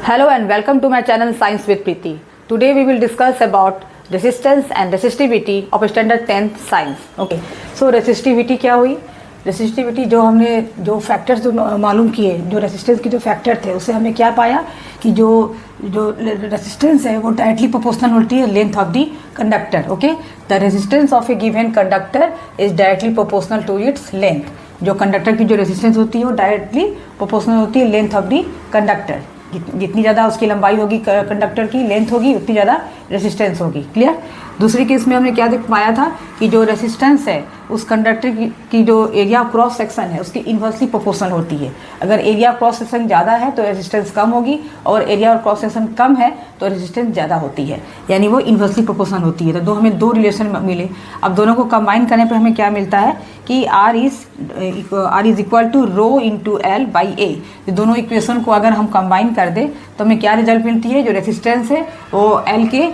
Hello and welcome to my channel Science with Preeti. Today we will discuss about resistance and resistivity of standard 10th science. Okay. So resistivity क्या हुई? Resistivity जो factors जो मालूम किए, जो resistance के जो फैक्टर थे, उससे हमने क्या पाया कि जो रेसिस्टेंस है वो डायरेक्टली प्रोपोर्शनल होती है length of the conductor. Okay, the resistance of a given conductor is directly proportional to its length. जो कंडक्टर की जो रेसिस्टेंस होती है वो डायरेक्टली प्रोपोर्शनल होती है लेंथ ऑफ द कंडक्टर. जितनी ज़्यादा उसकी लंबाई होगी कंडक्टर की लेंथ होगी उतनी ज़्यादा रेसिस्टेंस होगी. क्लियर. दूसरी केस में हमने क्या देख पाया था कि जो रेसिस्टेंस है उस कंडक्टर की जो एरिया ऑफ क्रॉस सेक्शन है उसकी इन्वर्सली प्रोपोर्शनल होती है. अगर एरिया ऑफ क्रॉस सेक्शन ज़्यादा है तो रेसिस्टेंस कम होगी और एरिया ऑफ क्रॉस सेक्शन कम है तो रेसिस्टेंस ज़्यादा होती है, यानी वो इन्वर्सली प्रोपोर्शनल होती है. तो हमें दो रिलेशन मिले. अब दोनों को कंबाइन करने पर हमें क्या मिलता है कि R is equal to rho into l by A. दोनों इक्वेशन को अगर हम कंबाइन कर दें तो हमें क्या रिजल्ट मिलती है? जो रेसिस्टेंस है वो एल के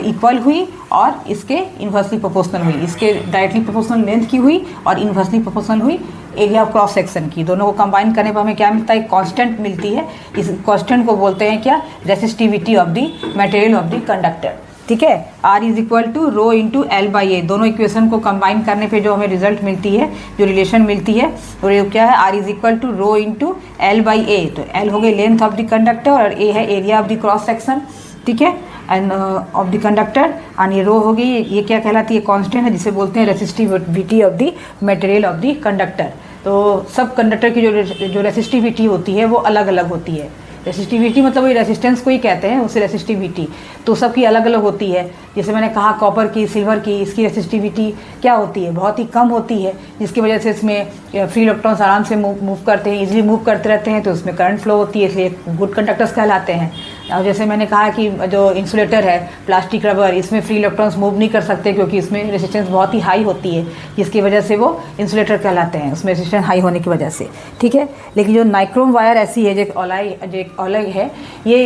इक्वल हुई और इसके इन्वर्सली प्रोपोर्शनल हुई. इसके डायरेक्टली प्रोपोर्शनल लेंथ की हुई और इन्वर्सली प्रोपोर्शनल हुई एरिया ऑफ क्रॉस सेक्शन की. दोनों को कंबाइन करने पर हमें क्या मिलता है? कांस्टेंट मिलती है. इस कांस्टेंट को बोलते हैं क्या? Resistivity of the material of the conductor. ठीक है. R is equal to rho into l by A. दोनों इक्वेशन को कंबाइन करने पे जो हमें रिजल्ट मिलती है, जो रिलेशन मिलती है वो क्या है? R is equal to rho into l by A. तो L हो गई लेंथ ऑफ द कंडक्टर और A है area of the cross section. ठीक है, end of the conductor. And ये रो हो गई, ये क्या कहलाती है? कांस्टेंट है जिसे बोलते हैं resistivity of the material of the conductor. तो सब कंडक्टर की जो रेसिस्टिविटी होती है वो अलग अलग होती है. रेसिस्टिविटी मतलब वही रेसिस्टेंस को ही कहते हैं, उसे रेसिस्टिविटी. तो सबकी अलग अलग होती है. जैसे मैंने कहा कॉपर की, सिल्वर की, इसकी रेसिस्टिविटी क्या होती है? बहुत ही कम होती है, जिसकी वजह से इसमें फ्री इलेक्ट्रॉन्स आराम से मूव करते हैं, इजीली मूव करते रहते हैं, तो उसमें करंट फ्लो होती है, इसलिए गुड कंडक्टर्स कहलाते हैं. और जैसे मैंने कहा कि जो इंसुलेटर है, प्लास्टिक, रबर, इसमें फ्री इलेक्ट्रॉन्स मूव नहीं कर सकते क्योंकि इसमें रेसिस्टेंस बहुत ही हाई होती है, जिसकी वजह से वो इंसुलेटर कहलाते हैं, उसमें रेसिस्टेंस हाई होने की वजह से. ठीक है. लेकिन जो नाइक्रोम वायर ऐसी है, जो अलग है, ये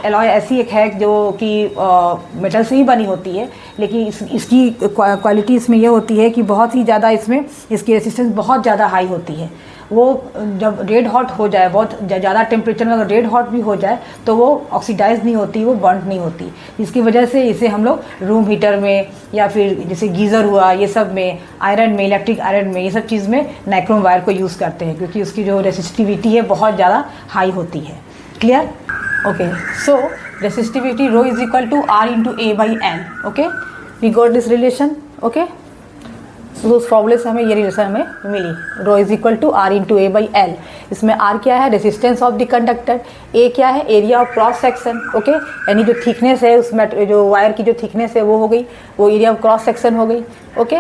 एलॉय ऐसी एक है जो कि मेटल से ही बनी होती है, लेकिन इसकी क्वालिटी इसमें ये होती है कि बहुत ही ज़्यादा इसमें इसकी रेसिस्टेंस बहुत ज़्यादा हाई होती है. वो जब रेड हॉट हो जाए, बहुत ज़्यादा टेम्परेचर में अगर रेड हॉट भी हो जाए तो वो ऑक्सीडाइज नहीं होती, वो बर्न नहीं होती. इसकी वजह से इसे हम लोग रूम हीटर में या फिर जैसे गीज़र हुआ, ये सब में, आयरन में, इलेक्ट्रिक आयरन में, ये सब चीज़ में नाइक्रोम वायर को यूज़ करते हैं क्योंकि उसकी जो रेसिस्टिविटी है बहुत ज़्यादा हाई होती है. Clear. Okay. So resistivity rho is equal to R into A by l. Okay, we got this relation. Okay, तो उस फॉर्मूले से हमें ये रिलेशन हमें मिली. Rho is equal to R into A by l. इसमें R क्या है? Resistance of the conductor. A क्या है? Area of cross section. Okay, यानी जो थिकनेस है उसमें, जो वायर की जो थिकनेस है वो हो गई, वो एरिया ऑफ क्रॉस सेक्शन हो गई. ओके,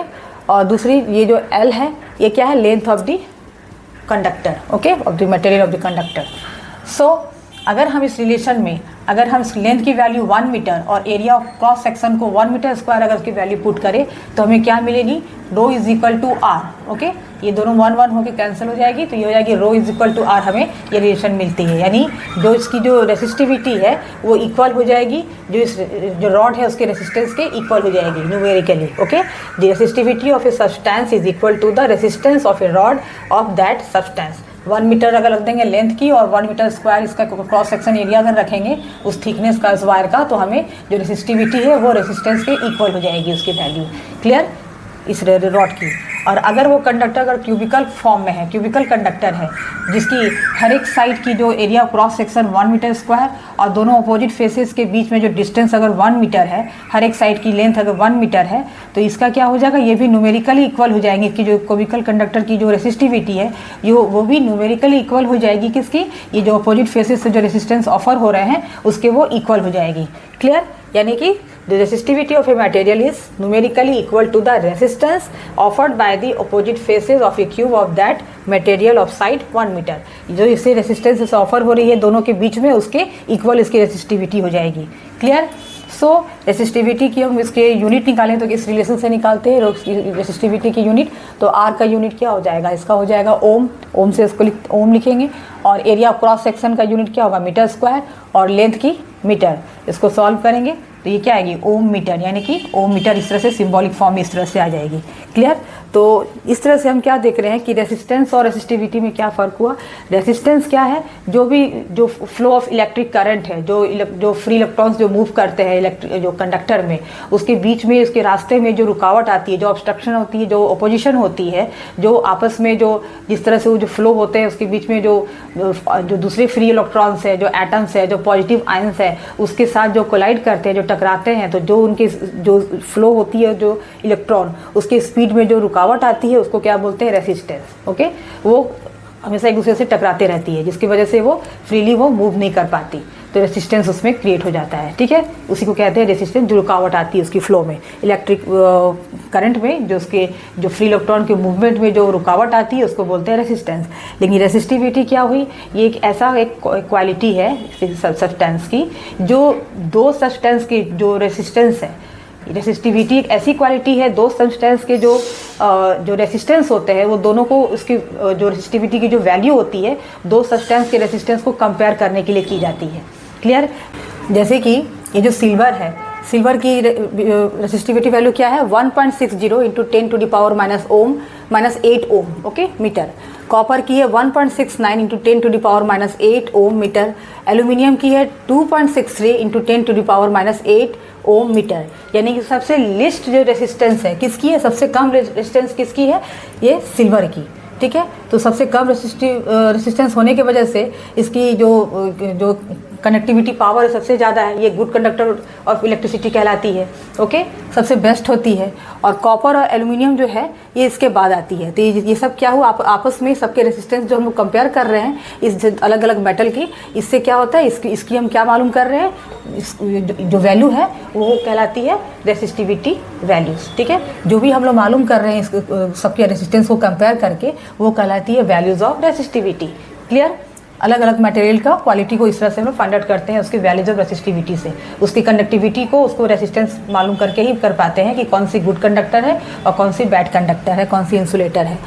और दूसरी ये जो L है ये क्या है? Length of the conductor. Okay, of the material of the conductor. So अगर हम इस रिलेशन में, अगर हम इस लेंथ की वैल्यू 1 मीटर और एरिया ऑफ क्रॉस सेक्शन को 1 मीटर स्क्वायर अगर उसकी वैल्यू पुट करें तो हमें क्या मिलेगी? Rho is equal to R. Okay, ये दोनों 1 होकर कैंसिल हो जाएगी, तो ये हो जाएगी रो इज इक्वल टू R. हमें ये रिलेशन मिलती है, यानी जो इसकी जो रेसिस्टिविटी है वो इक्वल हो जाएगी जो रॉड है उसके रेसिस्टेंस के इक्वल हो जाएगी numerically. Okay, the resistivity of a substance is equal to the resistance of a rod of that substance. 1 metre अगर रख देंगे लेंथ की और 1 मीटर स्क्वायर इसका क्रॉस सेक्शन एरिया अगर रखेंगे उस थिकनेस का, इस वायर का, तो हमें जो रेसिस्टिविटी है वो रेसिस्टेंस के इक्वल हो जाएगी उसकी वैल्यू. क्लियर. इस रॉड की. और अगर वो कंडक्टर अगर क्यूबिकल फॉर्म में है, क्यूबिकल कंडक्टर है जिसकी हर एक साइड की जो area cross section 1 metre square और दोनों अपोजिट फेसेस के बीच में जो डिस्टेंस अगर 1 मीटर है, हर एक साइड की लेंथ अगर 1 मीटर है, तो इसका क्या हो जाएगा? ये भी न्यूमेरिकली इक्वल हो जाएंगे. इसकी जो क्यूबिकल कंडक्टर की जो रेसिस्टिविटी है वो भी न्यूमेरिकली इक्वल हो जाएगी. किसकी? ये जो अपोजिट फेसेस से जो रेसिस्टेंस ऑफर हो रहे हैं उसके वो इक्वल हो जाएगी. क्लियर. यानी कि the resistivity of a material is numerically equal to the resistance offered by the opposite faces of a cube of that material of side 1 metre. जो इससे रेसिस्टेंस इसे ऑफर हो रही है दोनों के बीच में, उसके इक्वल इसकी रेसिस्टिविटी हो जाएगी. क्लियर. सो रेसिस्टिविटी की हम इसके यूनिट निकालें तो इस रिलेशन से निकालते हैं रेसिस्टिविटी की यूनिट. तो R का यूनिट क्या हो जाएगा? इसका हो जाएगा ओम. ओम से इसको ओम लिखेंगे. और एरिया ऑफ क्रॉस सेक्शन का यूनिट क्या होगा? Metre square. और लेंथ की मीटर. इसको सॉल्व करेंगे तो ये क्या आएगी? ओम मीटर, यानी कि ओम मीटर इस तरह से सिंबॉलिक फॉर्म में इस तरह से आ जाएगी. क्लियर. तो इस तरह से हम क्या देख रहे हैं कि रेसिस्टेंस और रेसिस्टिविटी में क्या फ़र्क हुआ। रेसिस्टेंस क्या है, जो फ्लो ऑफ इलेक्ट्रिक करंट है, जो फ्री इलेक्ट्रॉन्स जो मूव करते हैं जो कंडक्टर में, उसके बीच में, उसके रास्ते में जो रुकावट आती है, जो ऑब्स्ट्रक्शन होती है, जो अपोजिशन होती है, जो आपस में जो जिस तरह से वो जो फ्लो होते हैं उसके बीच में जो दूसरे फ्री इलेक्ट्रॉन्स है, जो एटम्स है, जो पॉजिटिव आयंस है, उसके साथ जो कोलाइड करते हैं, जो टकराते हैं, तो जो उनकी जो फ्लो होती है जो इलेक्ट्रॉन, उसके स्पीड में जो रुकावट आती है उसको क्या बोलते हैं, रेसिस्टेंस। ओके, वो हमेशा एक दूसरे से टकराते रहती है, जिसकी वजह से वो फ्रीली वो मूव नहीं कर पाती, तो रेसिस्टेंस उसमें क्रिएट हो जाता है। ठीक है, उसी को कहते हैं रेसिस्टेंस, जो रुकावट आती है उसकी फ्लो में, इलेक्ट्रिक करंट में जो फ्री इलेक्ट्रॉन के मूवमेंट में जो रुकावट आती है उसको बोलते हैं रेसिस्टेंस। लेकिन रेसिस्टिविटी क्या हुई, ये एक ऐसा एक क्वालिटी है सब्सटेंस की, जो दो सब्सटेंस की जो रेसिस्टेंस है, रेसिस्टिविटी एक ऐसी क्वालिटी है, दो सब्सटेंस के जो रेसिस्टेंस होते हैं वो दोनों को, उसकी जो रेसिस्टिविटी की जो वैल्यू होती है दो सब्सटेंस के रेसिस्टेंस को कंपेयर करने के लिए की जाती है। क्लियर? जैसे कि ये जो सिल्वर है, सिल्वर की रेसिस्टिविटी वैल्यू क्या है, 1.60 इंटू 10⁻⁻⁻ ओम -8 ओम, ओके, मीटर। कॉपर की है 1.69 इंटू 10⁻⁻8 ओम मीटर। एल्यूमिनियम की है 2.63 इंटू 10⁻⁸ ओम मीटर। यानी कि सबसे लिस्ट जो रेसिस्टेंस है किसकी है, सबसे कम रेसिस्टेंस किसकी है, ये सिल्वर की। ठीक है, तो सबसे कम रेसिस्टेंस होने की वजह से इसकी जो कनेक्टिविटी पावर सबसे ज़्यादा है, ये गुड कंडक्टर ऑफ इलेक्ट्रिसिटी कहलाती है। ओके, सबसे बेस्ट होती है। और कॉपर और एल्युमिनियम जो है ये इसके बाद आती है। तो ये सब क्या हुआ, आपस में सबके रेसिस्टेंस जो हम लोग कंपेयर कर रहे हैं इस अलग अलग मेटल की, इससे क्या होता है, इसकी हम क्या मालूम कर रहे हैं, जो वैल्यू है वो कहलाती है रेसिस्टिविटी वैल्यूज़। ठीक है, जो भी हम लोग मालूम कर रहे हैं सबके रेसिस्टेंस को कंपेयर करके, वो कहलाती है वैल्यूज़ ऑफ रेसिस्टिविटी। क्लियर? अलग अलग मटेरियल का क्वालिटी को इस तरह से हम लोग फाइंड आउट करते हैं उसकी वैल्यूज ऑफ रेसिस्टिविटी से, उसकी कंडक्टिविटी को, उसको रेसिस्टेंस मालूम करके ही कर पाते हैं कि कौन सी गुड कंडक्टर है और कौन सी बैड कंडक्टर है, कौन सी इंसुलेटर है।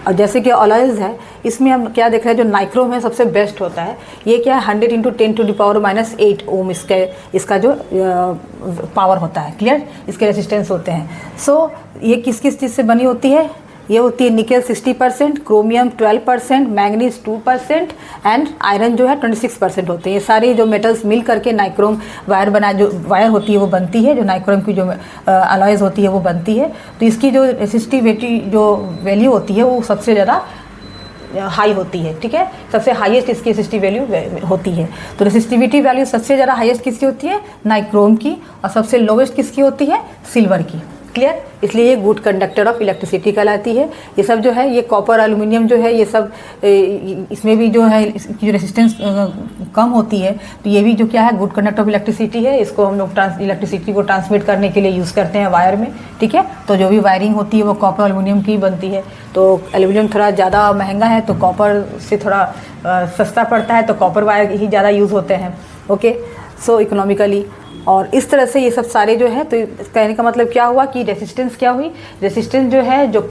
और जैसे कि अलॉयज़ है, इसमें हम क्या देख रहे हैं, जो नाइक्रोम है सबसे बेस्ट होता है। ये क्या है, 100 इंटू 10⁻⁻8 ओम इसका जो पावर होता है। क्लियर? इसके रेसिस्टेंस होते हैं। सो ये किस किस चीज़ से बनी होती है, ये होती है nickel 60%, chromium 12%, manganese 2% and iron जो है 26% होते हैं। ये सारे जो मेटल्स मिल करके नाइक्रोम जो वायर होती है वो बनती है, जो नाइक्रोम की जो अलॉयज़ होती है वो बनती है। तो इसकी जो रेसिस्टिविटी जो वैल्यू होती है वो सबसे ज़्यादा हाई होती है। ठीक है, सबसे हाईएस्ट इसकी रेसिस्टिव वैल्यू होती है। तो रेसिस्टिविटी वैल्यू सबसे ज़्यादा हाईएस्ट किसकी होती है, नाइक्रोम की, और सबसे लोवेस्ट किसकी होती है, सिल्वर की। क्लियर? इसलिए ये गुड कंडक्टर ऑफ इलेक्ट्रिसिटी कहलाती है। ये सब जो है, ये कॉपर एल्युमिनियम जो है, ये सब इसमें भी जो है इसकी जो रेसिस्टेंस कम होती है, तो ये भी जो क्या है, गुड कंडक्टर ऑफ इलेक्ट्रिसिटी है। इसको हम लोग इलेक्ट्रिसिटी को ट्रांसमिट करने के लिए यूज़ करते हैं वायर में। ठीक है, तो जो भी वायरिंग होती है वो कॉपर एल्युमिनियम की बनती है। तो एल्युमिनियम थोड़ा ज़्यादा महंगा है, तो कॉपर से थोड़ा सस्ता पड़ता है, तो कॉपर वायर ही ज़्यादा यूज़ होते हैं। ओके, सो इकोनॉमिकली। और इस तरह से ये सब सारे जो है, तो कहने का मतलब क्या हुआ कि रेसिस्टेंस क्या हुई, रेसिस्टेंस जो है जो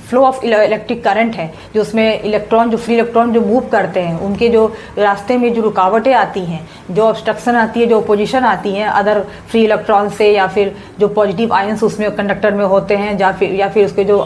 फ्लो ऑफ इलेक्ट्रिक करंट है, जो उसमें इलेक्ट्रॉन, जो फ्री इलेक्ट्रॉन जो मूव करते हैं, उनके जो रास्ते में जो रुकावटें आती हैं, जो ऑब्स्ट्रक्शन आती है, जो अपोजिशन आती हैं अदर फ्री इलेक्ट्रॉन से, या फिर जो पॉजिटिव आयंस उसमें कंडक्टर में होते हैं, या फिर उसके जो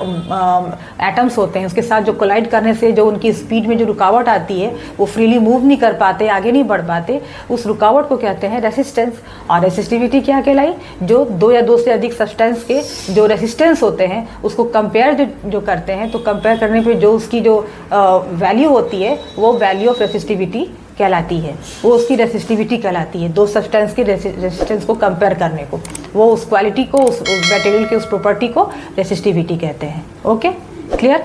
एटम्स होते हैं उसके साथ जो कोलाइड करने से जो उनकी स्पीड में जो रुकावट आती है, वो फ्रीली मूव नहीं कर पाते, आगे नहीं बढ़ पाते, उस रुकावट को कहते हैं रेसिस्टेंस। और रेसिस्टिविटी क्या कहलाई, जो दो या दो से अधिक सब्सटेंस के जो रेसिस्टेंस होते हैं उसको कंपेयर जो करते हैं, तो कंपेयर करने पे जो उसकी जो वैल्यू होती है वो वैल्यू ऑफ रेसिस्टिविटी कहलाती है, वो उसकी रेसिस्टिविटी कहलाती है। दो सब्सटेंस के रेसिस्टेंस को कंपेयर करने को, वो उस क्वालिटी को, उस मटेरियल की उस प्रॉपर्टी को रेसिस्टिविटी कहते हैं। Okay, clear?